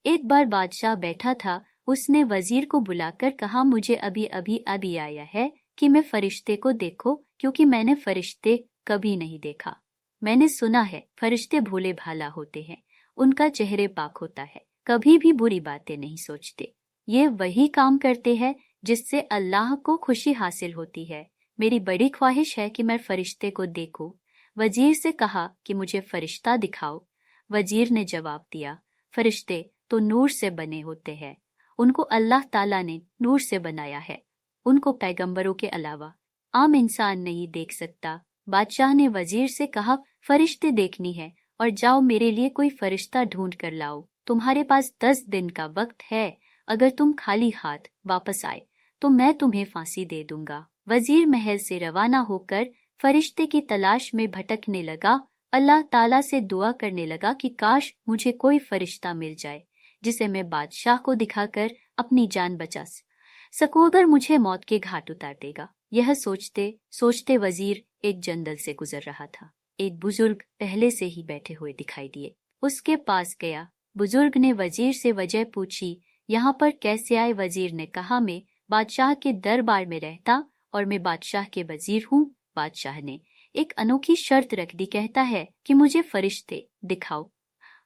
एक बार बादशाह बैठा था, उसने वजीर को बुलाकर कहा, मुझे अभी अभी आया है कि मैं फरिश्ते को देखो, क्योंकि मैंने फरिश्ते कभी नहीं देखा। मैंने सुना है फरिश्ते भोले भाला होते हैं, उनका चेहरे पाक होता है, कभी भी बुरी बातें नहीं सोचते। ये वही काम करते हैं जिससे अल्लाह को खुशी हासिल होती है। मेरी बड़ी ख्वाहिश है कि मैं फरिश्ते को देखूं। वजीर से कहा कि मुझे फरिश्ता दिखाओ। वजीर ने जवाब दिया, फरिश्ते तो नूर से बने होते हैं, उनको अल्लाह ताला ने नूर से बनाया है, उनको पैगंबरों के अलावा आम इंसान नहीं देख सकता। बादशाह ने वजीर से कहा, फरिश्ते देखनी है और जाओ मेरे लिए कोई फरिश्ता ढूंढ कर लाओ। तुम्हारे पास 10 दिन का वक्त है, अगर तुम खाली हाथ वापस आए तो मैं तुम्हें फांसी दे दूंगा। वजीर महल से रवाना होकर फरिश्ते की तलाश में भटकने लगा। अल्लाह ताला से दुआ करने लगा कि काश मुझे कोई फरिश्ता मिल जाए जिसे मैं बादशाह को दिखाकर अपनी जान बचा सकूं, अगर मुझे मौत के घाट उतार देगा। यह सोचते सोचते वजीर एक जंगल से गुजर रहा था। एक बुजुर्ग पहले से ही बैठे हुए दिखाई दिए, उसके पास गया। बुजुर्ग ने वजीर से वजह पूछी, यहाँ पर कैसे आए? वजीर ने कहा, मैं बादशाह के दरबार में रहता और मैं बादशाह के वजीर हूँ। बादशाह ने एक अनोखी शर्त रख दी, कहता है कि मुझे फरिश्ते दिखाओ।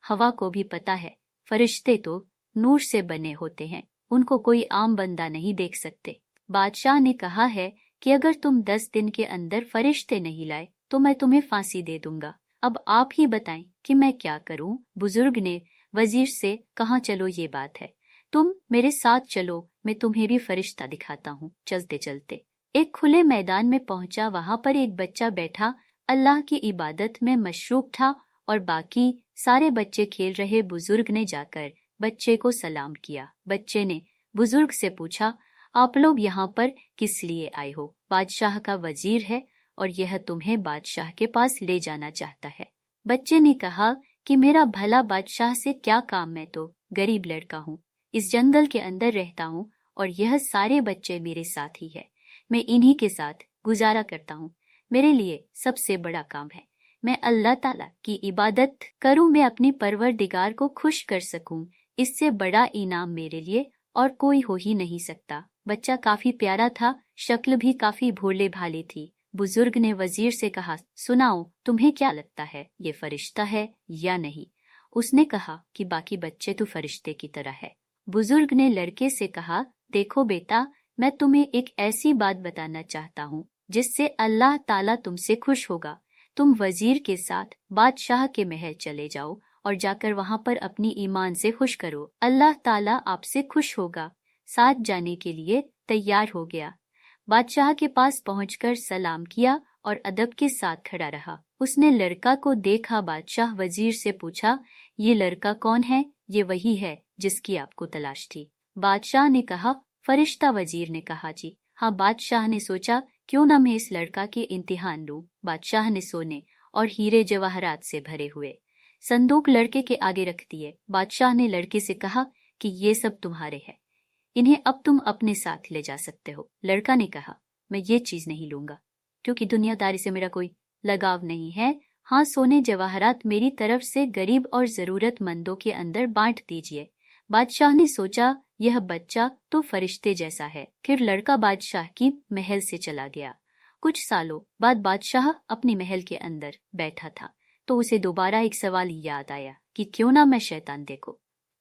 हवा को भी पता है फरिश्ते तो नूर से बने होते हैं, उनको कोई आम बंदा नहीं देख सकते। बादशाह ने कहा है कि अगर तुम 10 दिन के अंदर फरिश्ते नहीं लाए तो मैं तुम्हें फांसी दे दूंगा। अब आप ही बताएं कि मैं क्या करूं? बुजुर्ग ने वजीर से कहा, चलो ये बात है, तुम मेरे साथ चलो, मैं तुम्हें भी फरिश्ता दिखाता हूँ। चलते चलते एक खुले मैदान में पहुंचा। वहां पर एक बच्चा बैठा अल्लाह की इबादत में मशरूफ था और बाकी सारे बच्चे खेल रहे। बुजुर्ग ने जाकर बच्चे को सलाम किया। बच्चे ने बुजुर्ग से पूछा, आप लोग यहाँ पर किस लिए आए हो? बादशाह का वजीर है और यह तुम्हें बादशाह के पास ले जाना चाहता है। बच्चे ने कहा कि मेरा भला बादशाह से क्या काम, मैं तो गरीब लड़का हूँ, इस जंगल के अंदर रहता हूँ और यह सारे बच्चे मेरे साथ ही है, मैं इन्हीं के साथ गुजारा करता हूँ। मेरे लिए सबसे बड़ा काम है मैं अल्लाह ताला की इबादत करूं, मैं अपनी परवरदिगार को खुश कर सकूं, इससे बड़ा इनाम मेरे लिए और कोई हो ही नहीं सकता। बच्चा काफी प्यारा था, शक्ल भी काफी भोले भाले थी। बुजुर्ग ने वजीर से कहा, सुनाओ तुम्हें क्या लगता है, ये फरिश्ता है या नहीं? उसने कहा कि बाकी बच्चे तो फरिश्ते की तरह है। बुजुर्ग ने लड़के से कहा, देखो बेटा, मैं तुम्हें एक ऐसी बात बताना चाहता हूँ जिससे अल्लाह ताला तुमसे खुश होगा। तुम वजीर के साथ बादशाह के महल चले जाओ और जाकर वहां पर अपनी ईमान से खुश करो, अल्लाह ताला आपसे खुश होगा। साथ जाने के लिए तैयार हो गया। बादशाह के पास पहुंचकर सलाम किया और अदब के साथ खड़ा रहा। उसने लड़का को देखा। बादशाह वजीर से पूछा, ये लड़का कौन है? ये वही है जिसकी आपको तलाश थी। बादशाह ने कहा, फरिश्ता। वजीर ने कहा, जी हाँ। बादशाह ने सोचा, क्यों ना मैं इस लड़का के इम्तिहान लूं। बादशाह ने सोने और हीरे जवाहरात से भरे हुए संदूक लड़के के आगे रख दिए। बादशाह ने लड़के से कहा कि ये सब तुम्हारे हैं, इन्हें अब तुम अपने साथ ले जा सकते हो। लड़का ने कहा, मैं ये चीज नहीं लूंगा क्योंकि दुनियादारी से मेरा कोई लगाव नहीं है। हाँ, सोने जवाहरात मेरी तरफ से गरीब और जरूरतमंदों के अंदर बांट दीजिए। बादशाह ने सोचा, यह बच्चा तो फरिश्ते जैसा है। फिर लड़का बादशाह की महल से चला गया। कुछ सालों बाद बादशाह अपने महल के अंदर बैठा था तो उसे दोबारा एक सवाल याद आया कि क्यों ना मैं शैतान देखूं।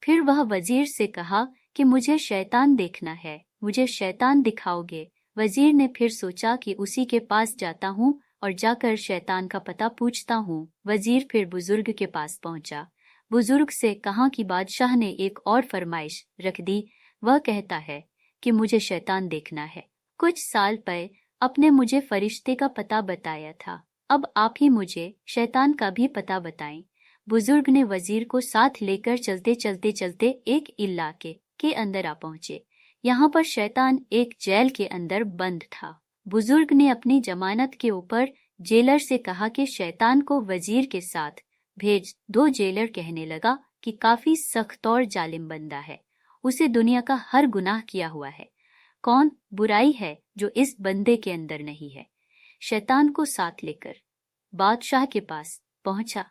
फिर वह वजीर से कहा कि मुझे शैतान देखना है, मुझे शैतान दिखाओगे? वजीर ने फिर सोचा कि उसी के पास जाता हूँ और जाकर शैतान का पता पूछता हूँ। वजीर फिर बुजुर्ग के पास पहुंचा। बुजुर्ग से कहा कि बादशाह ने एक और फरमाइश रख दी। वह कहता है कि मुझे शैतान देखना है। कुछ साल पहले अपने मुझे फरिश्ते का पता बताया था, अब आप ही मुझे शैतान का भी पता बताएं। बुजुर्ग ने वजीर को साथ लेकर चलते एक इलाके के अंदर आ पहुंचे। यहाँ पर शैतान एक जेल के अंदर बंद था। बुजुर्ग ने अपनी जमानत के ऊपर जेलर से कहा कि शैतान को वजीर के साथ भेज दो। जेलर कहने लगा कि काफी सख्त और जालिम बंदा है, उसे दुनिया का हर गुनाह किया हुआ है। कौन बुराई है जो इस बंदे के अंदर नहीं है? शैतान को साथ लेकर बादशाह के पास पहुंचा।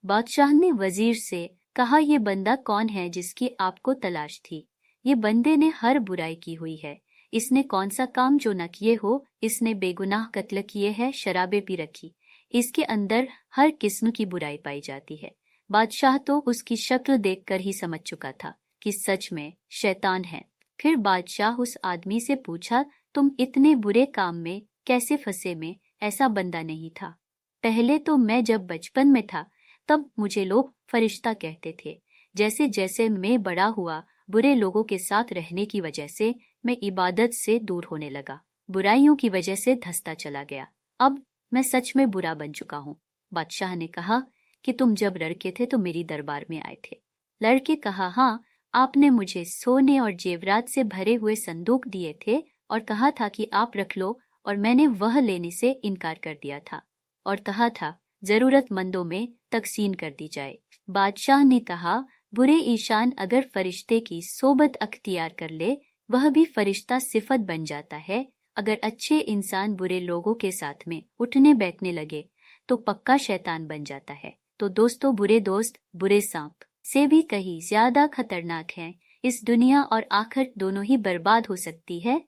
बादशाह ने वजीर से कहा, ये बंदा कौन है जिसकी आपको तलाश थी? ये बंदे ने हर बुराई की हुई है। इसने कौन सा काम जो न किए हो? इसने बेगुनाह कत्ल किए हैं, शराबें पी रखी। इसके अंदर हर किस्म की बुराई पाई जाती है। बादशाह तो उसकी शक्ल देखकर ही समझ चुका था कि सच में शैतान है। फिर बादशाह उस आदमी से पूछा, तुम इतने बुरे काम में कैसे फंसे? में ऐसा बंदा नहीं था। पहले तो मैं जब बचपन में था तब मुझे लोग फरिश्ता कहते थे। जैसे जैसे मैं बड़ा हुआ, बुरे लोगों के साथ रहने की वजह से मैं इबादत से दूर होने लगा, बुराइयों की वजह से धंसता चला गया। अब मैं सच में बुरा बन चुका हूँ। बादशाह ने कहा कि तुम जब लड़के थे तो मेरी दरबार में आए थे। लड़के कहा, हाँ, आपने मुझे सोने और जेवरात से भरे हुए संदूक दिए थे और कहा था कि आप रख लो, और मैंने वह लेने से इनकार कर दिया था और कहा था जरूरतमंदों में तकसीम कर दी जाए। बादशाह ने कहा, बुरे ईशान अगर फरिश्ते की सोबत अख्तियार कर ले, वह भी फरिश्ता सिफत बन जाता है। अगर अच्छे इंसान बुरे लोगों के साथ में उठने बैठने लगे तो पक्का शैतान बन जाता है। तो दोस्तों, बुरे दोस्त बुरे सांप से भी कहीं ज्यादा खतरनाक हैं। इस दुनिया और आखिरत दोनों ही बर्बाद हो सकती है।